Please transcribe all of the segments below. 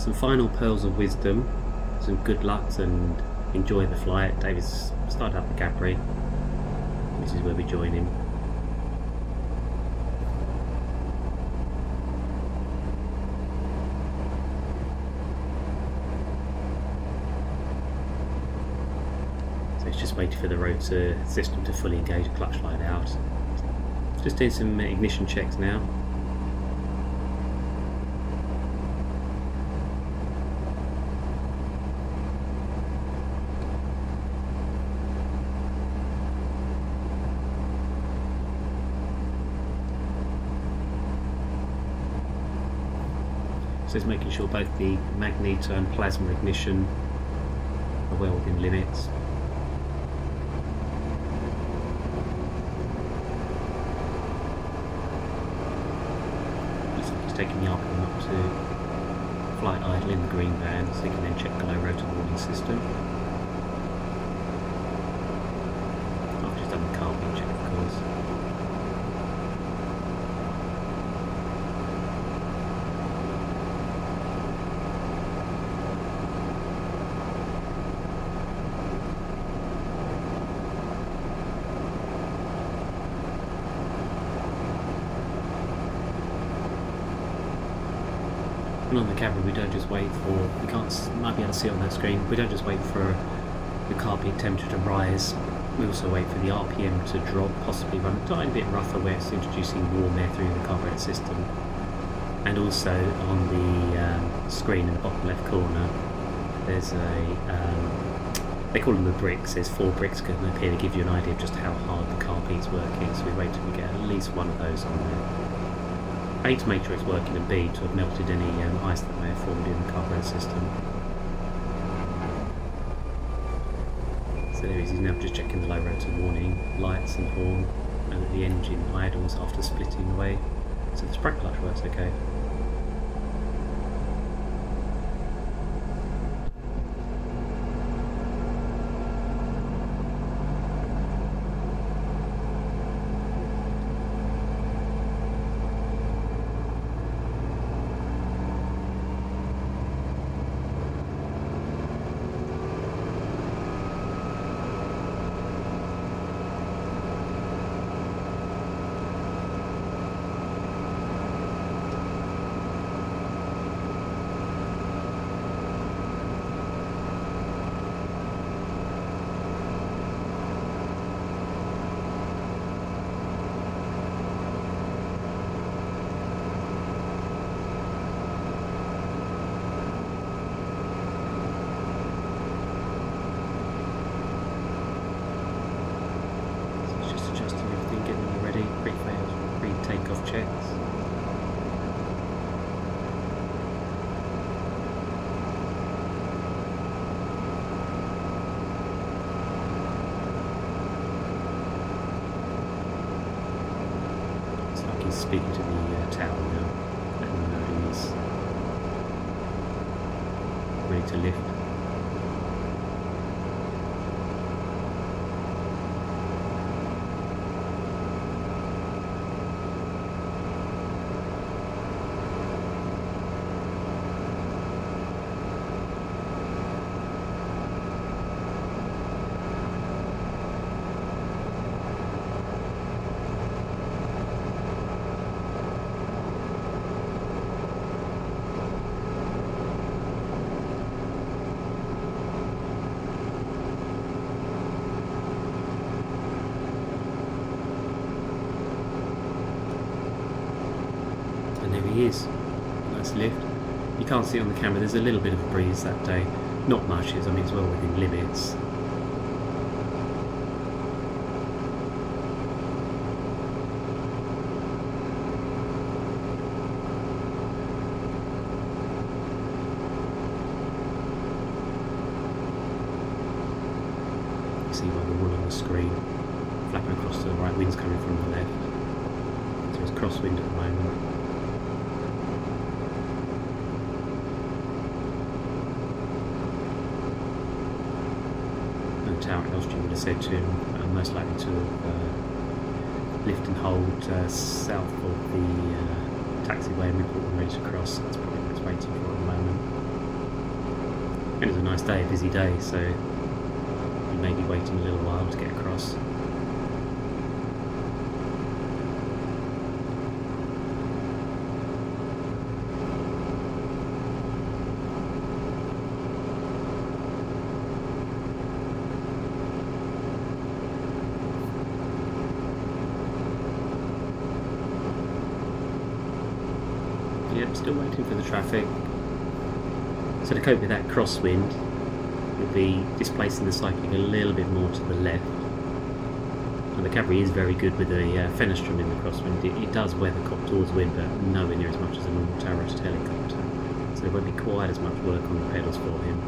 Some final pearls of wisdom, some good lucks, and enjoy the flight. David's started up the Capri. This is where we join him. So it's just waiting for the rotor system to fully engage, clutch light out. Just doing some ignition checks now. So it's making sure both the magneto and plasma ignition are well within limits. Looks like it's taking the RPM up to flight idle in the green band, so you can then check the low rotor warning system. I've just done the carbon check, of course. And on the camera we don't just wait for, might be able to see it on that screen, we don't just wait for the car peak temperature to rise, we also wait for the RPM to drop, possibly run a tiny bit rougher where it's introducing warm air through the carburetor system. And also on the screen in the bottom left corner there's they call them the bricks, there's 4 bricks going to appear to give you an idea of just how hard the car peak's working, so we wait till we get at least one of those on there. A, to make sure it's working, and B, to have melted any ice that may have formed in the carburetor system. So there he is, he's now just checking the low rotor warning, lights and horn, and that the engine idles after splitting away, so the spark clutch works okay. Takeoff checks. It's like he's speaking to the tower now, letting them know he's ready to lift. He is. Nice lift. You can't see it on the camera, there's a little bit of a breeze that day. Not much, I mean it's well within limits. You see by the wool on the screen, flapping across to the right, wind's coming from the left. So it's crosswind at the moment. Tower at Elstree would have said to him, most likely to lift and hold south of the taxiway and report when ready to cross. That's probably what it's waiting for at the moment. It was a nice day, a busy day, so we may be waiting a little while to get across. Yep, still waiting for the traffic. So to cope with that crosswind, we'll be displacing the cycling a little bit more to the left. And the Cavalry is very good with the Fenestrum in the crosswind. It does weathercock towards wind, but nowhere near as much as a normal turret helicopter. So there won't be quite as much work on the pedals for him.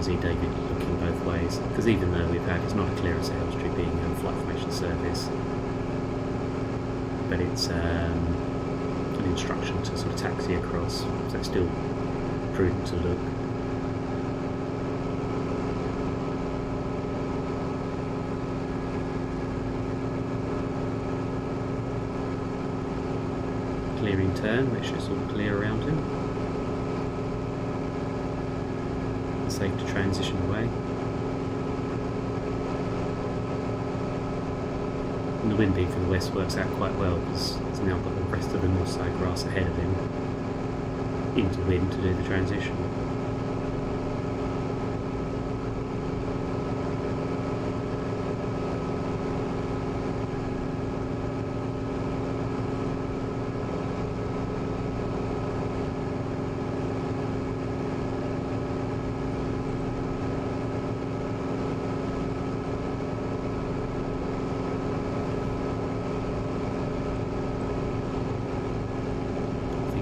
See David looking both ways, because even though it's not a clearance at Elstree being a flight formation service, but it's an instruction to sort of taxi across, so it's still prudent to look. Clearing turn, which is all clear around him. Safe to transition away. And the wind being from the west works out quite well because he's now got the rest of the north side grass ahead of him into wind to do the transition.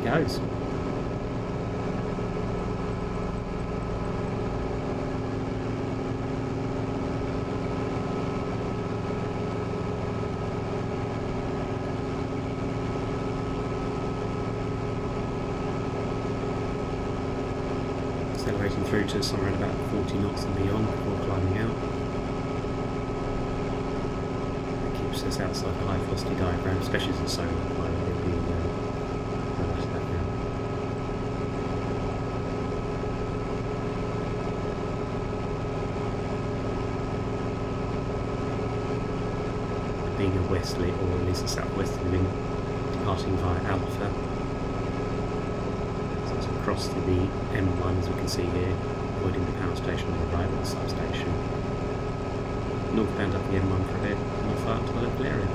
Goes. Accelerating through to somewhere at about 40 knots and beyond before climbing out. That keeps us outside the high velocity diagram, especially as a solo pilot. Being a westerly or at least a southwesterly wind departing via Alpha. So it's across to the M1 as we can see here, avoiding the power station on the right of the substation. Northbound up the M1 for a bit, north up to the local area.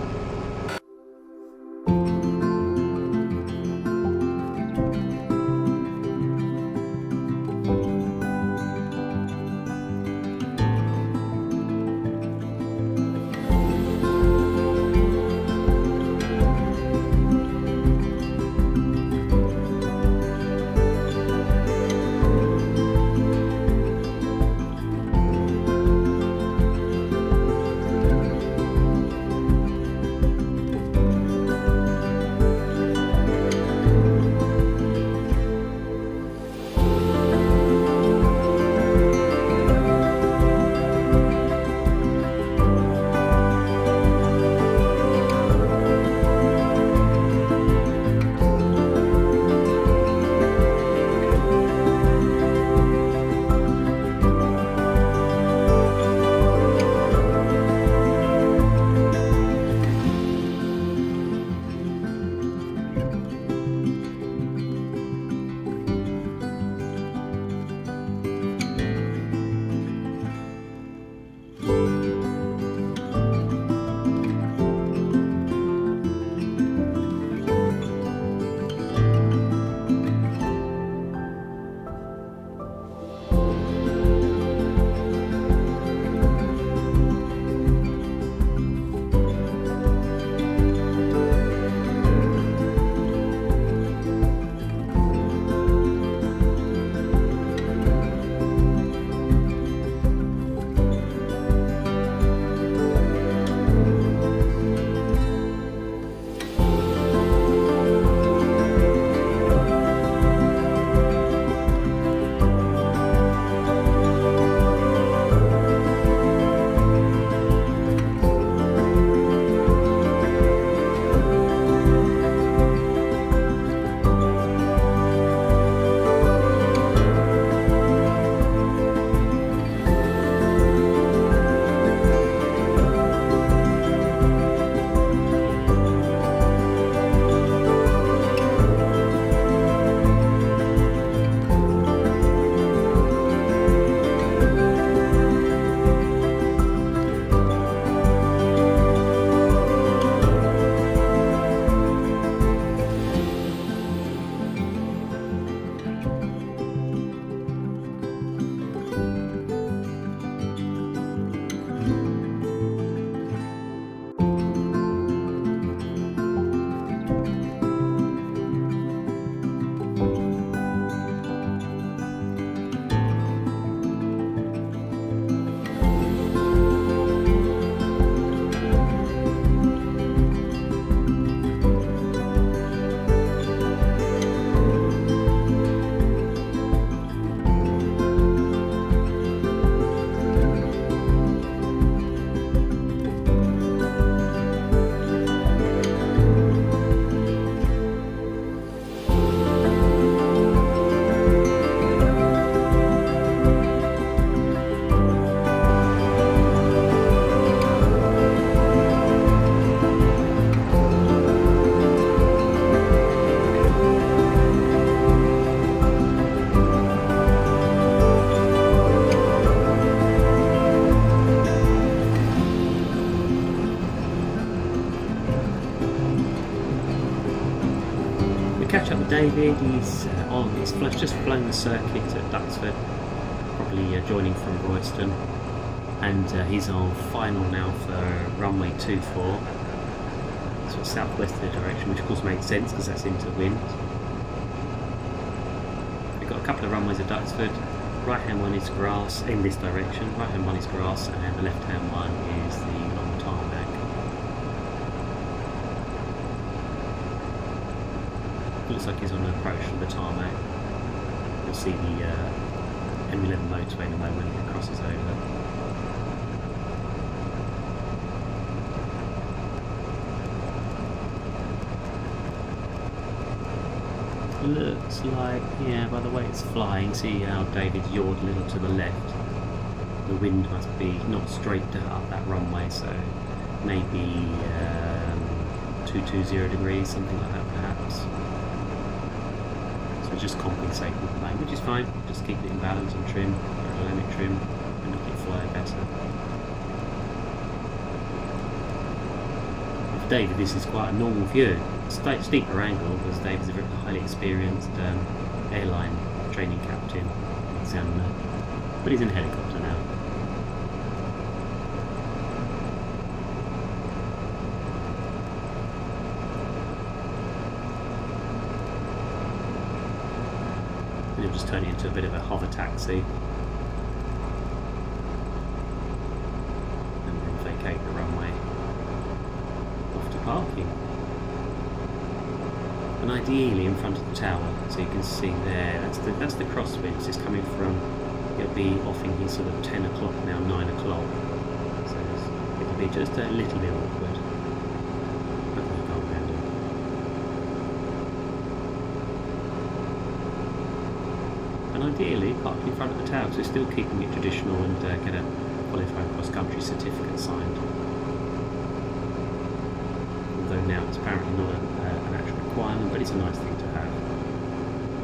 David. He's just flown the circuit at Duxford, probably joining from Royston, and he's on final now for runway 24, sort of southwesterly direction, which of course makes sense because that's into wind. We've got a couple of runways at Duxford. Right hand one is grass in this direction, right hand one is grass, and the left hand one is the long tarmac. Looks like he's on an approach to the tarmac. You'll see the M11 motorway in a moment when it crosses over. Looks like, yeah, by the way it's flying, see how David's yawed a little to the left. The wind must be not straight up that runway, so maybe 220 degrees, something like that perhaps. So just compensating the plane, which is fine, just keep it in balance and trim, aerodynamic trim, and make it fly better. For David this is quite a normal view. Steeper angle because David's a very highly experienced airline training captain examiner, but he's in a helicopter now. And he'll just turn it into a bit of a hover taxi and then vacate the runway off to parking. And ideally in front of the tower, so you can see there, that's the crosswind, so it's coming from, it'll be offing here sort of 10 o'clock now, 9 o'clock, so it'll be just a little bit awkward. And ideally park in front of the tower, so it's still keeping it traditional and get a qualifying cross-country certificate signed. Although now it's apparently not an actual requirement, but it's a nice thing to have.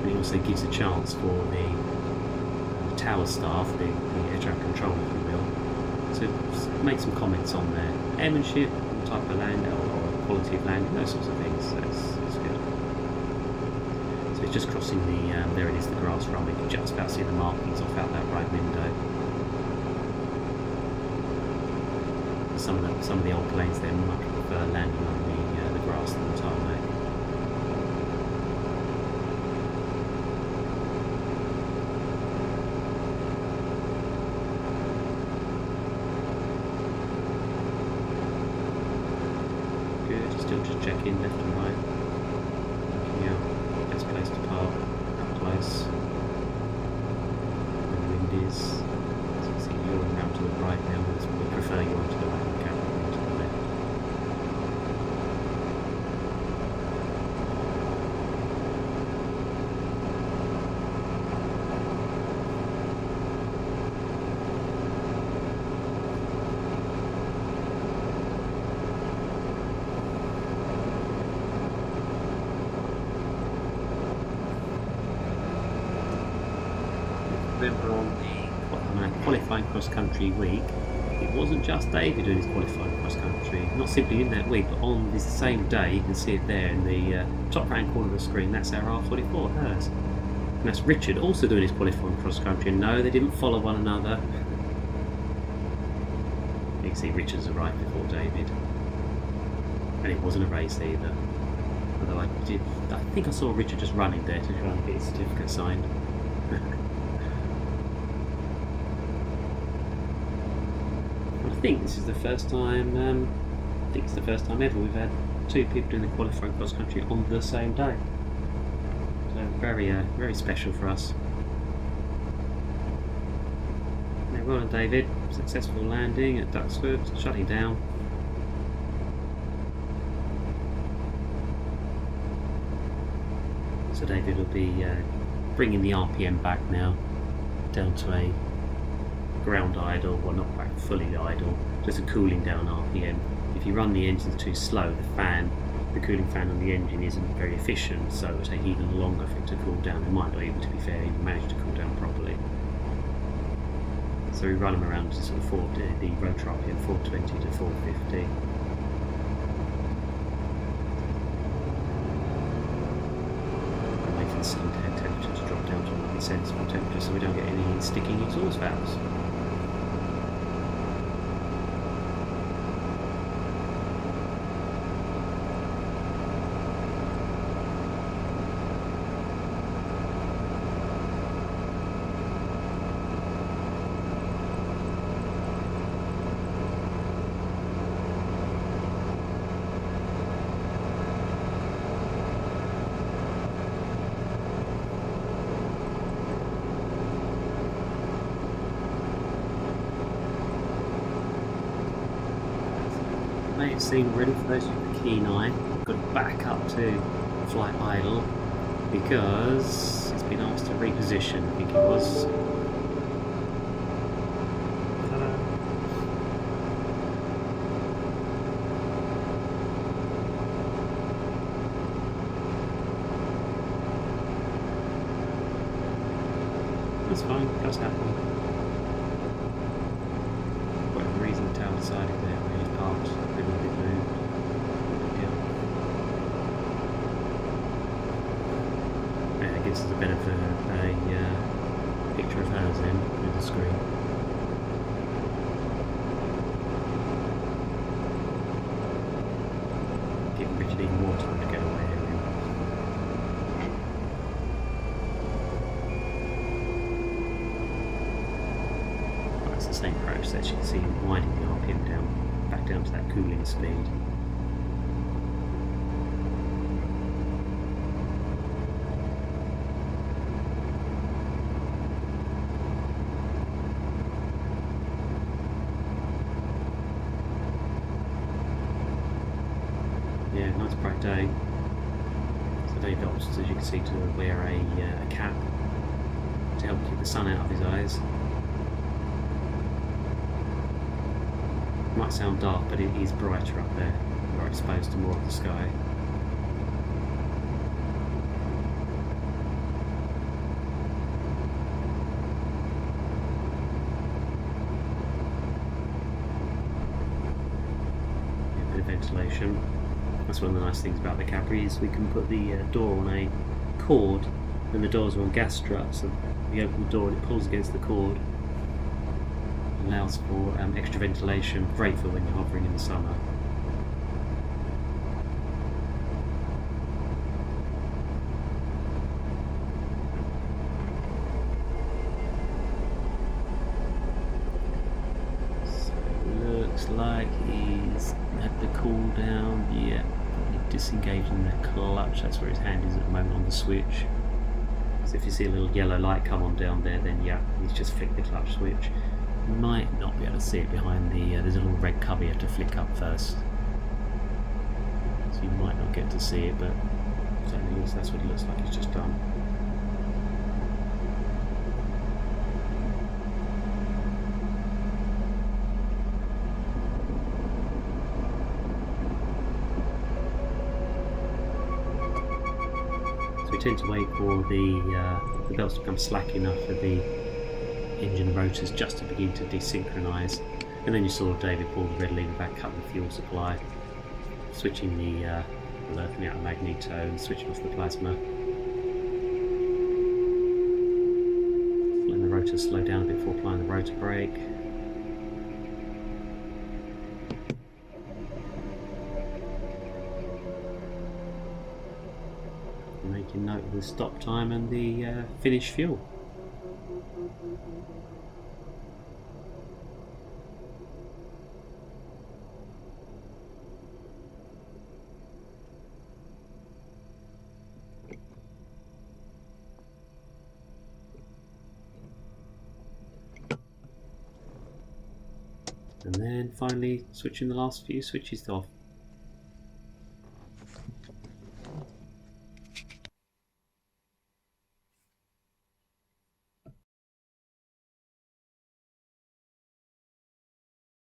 And it also gives a chance for the tower staff, the air traffic control, if you will, to make some comments on their airmanship, type of land or quality of landing, those sorts of things. So it's good. So it's just crossing the, there it is, the grass runway. You can just about see the markings off out that right window. Some of the old planes there much prefer landing on the grass than the tarmac. Good, still just checking left and right. Looking out, best place to park, up close. Where the wind is. So you see you're around to the right now, we prefer you onto the right. Remember on the qualifying cross-country week, it wasn't just David doing his qualifying cross-country, not simply in that week, but on this same day. You can see it there in the top right corner of the screen. That's our R44 HERZ, and that's Richard also doing his qualifying cross-country. And no, they didn't follow one another. You can see Richard's arrived before David, and it wasn't a race either, although I think I saw Richard just running there to try and get his certificate signed. I think this is the first time. I think it's the first time ever we've had two people doing the qualifying cross country on the same day. So very special for us. Now, well done, David. Successful landing at Duxford, shutting down. So David will be bringing the RPM back now down to a ground idle, well not quite fully idle, just a cooling down RPM. If you run the engines too slow, the cooling fan on the engine isn't very efficient, so it will take even longer for it to cool down. It might not even, to be fair, even manage to cool down properly. So we run them around to sort of the rotor RPM 420 to 450. sensible temperature so we don't get any sticking exhaust valves. May have seen already, for those with a keen eye, got to back up to flight idle because it's been asked to reposition. I think it was. That's fine, it does happen. For whatever reason, the tower decided that really parked, maybe a bit moved. Yeah, it gives us a benefit of a picture of HERZ in through the screen. Giving Richard even more time to get away here. It's the same process, you can see him winding the RPM down, back down to that cooling speed. Yeah, nice bright day. So Dave opts, as you can see, to wear a cap to help keep the sun out of his eyes. It might sound dark, but it is brighter up there. We're exposed to more of the sky. A bit of ventilation. That's one of the nice things about the Capri is we can put the door on a cord, and the doors are on gas struts, so we open the door and it pulls against the cord. Allows for extra ventilation, great for when you're hovering in the summer. So it looks like he's had the cool down, yeah, probably disengaging the clutch, that's where his hand is at the moment on the switch. So if you see a little yellow light come on down there, then yeah, he's just flicked the clutch switch. You might not be able to see it behind the, there's a little red cover you have to flick up first. So you might not get to see it, but certainly that's what it looks like he's just done. So we tend to wait for the belts to become slack enough for the engine rotors just to begin to desynchronize, and then you saw David pull the red lever back, cut the fuel supply, switching the earthing out the magneto and switching off the plasma. Letting the rotor slow down a bit before applying the rotor brake. And making note of the stop time and the finished fuel. And then finally switching the last few switches off.